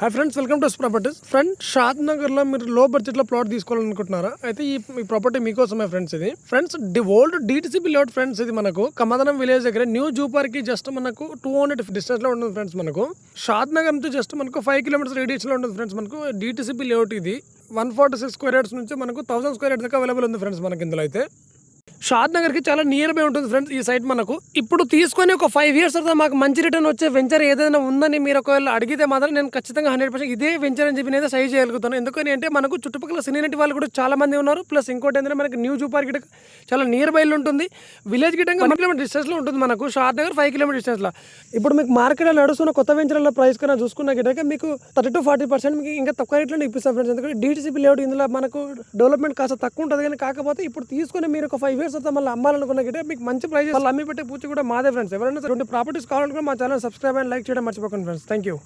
Hi friends, welcome to properties. Friend, షాద్ నగర్లో మీరు లో బడ్జెట్లో ప్లాట్ తీసుకోవాలనుకుంటున్నారా? అయితే ఈ ప్రాపర్టీ మీకోసమే ఫ్రెండ్స్. ఇది friends old DTCP layout friends. ఇది మనకు కమదనం విలేజ్ దగ్గర న్యూ జూ పార్క్ కి జస్ట్ మనకు 200 డిస్టెన్స్ లో ఉంటుంది ఫ్రెండ్స్. మనకు షాద్ నగర్ నుంచి జస్ట్ మనకు 5 కిలోమీటర్స్ రేడియస్ లో ఉంటుంది ఫ్రెండ్స్. మనకు DTCP లేఅవుట్ ఇది 146 స్క్వేర్ యార్డ్స్ నుంచి మనకు 1000 స్క్వేర్ యార్డ్స్ దాకా అవైలబుల్ ఉంది ఫ్రెండ్స్. మనకి ఇందులో అయితే షాద్ నగర్ కి చాలా నియర్ బై ఉంటుంది ఫ్రెండ్స్ ఈ సైట్. మనకు ఇప్పుడు తీసుకొని ఒక 5 years తర్వాత మాకు మంచి రిటర్న్ వచ్చే వెంచర్ ఏదైనా ఉందని మీరు ఒకవేళ అడిగితే మాత్రం నేను ఖచ్చితంగా 100% ఇదే వెంచర్ అని చెప్పి నేను సై చేయగలుగుతాను. ఎందుకని అంటే మనకు చుట్టుపక్కల సినీ వాళ్ళు కూడా చాలా మంది ఉన్నారు. ప్లస్ ఇంకోటి ఏంటంటే మనకి న్యూ జూ పార్క్ చాలా నియర్ బైలో ఉంటుంది. విలేజ్ గిట్టంగా 1 కిలోమీటర్ డిస్టెన్స్ లో ఉంటుంది. మనకు షాద్ నగర్ 5 కిలోమీటర్ డిస్టెన్స్ లో. ఇప్పుడు మీకు మార్కెట్లో నడుస్తున్న కొత్త వెంచర్ల ప్రైస్ కన్నా చూసుకున్న గిట్టక మీకు 30-40% మీకు ఇంకా తక్కువ రేట్లో ఇప్పిస్తాం ఫ్రెండ్స్. ఎందుకంటే DTCP లేఅవుట్ ఇందులో మనకు డెవలప్మెంట్ కాస్త తక్కువ ఉంటుంది. కానీ కాకపోతే ఇప్పుడు తీసుకొని మీరు ఒక 5 years తర్వాత మళ్ళీ అమ్మాలనుకున్న మీకు మంచి ప్రైస్ వాళ్ళు అమ్మి పెట్టే పూచి కూడా మాదే ఫ్రెండ్స్. ఎవరైనా ప్రాపర్టీస్ కావాలనుకుంటే మా ఛానల్ సబ్స్క్రైబ్ అండ్ లైక్ చేయడం మర్చిపోకండి ఫ్రెండ్స్. Thank you.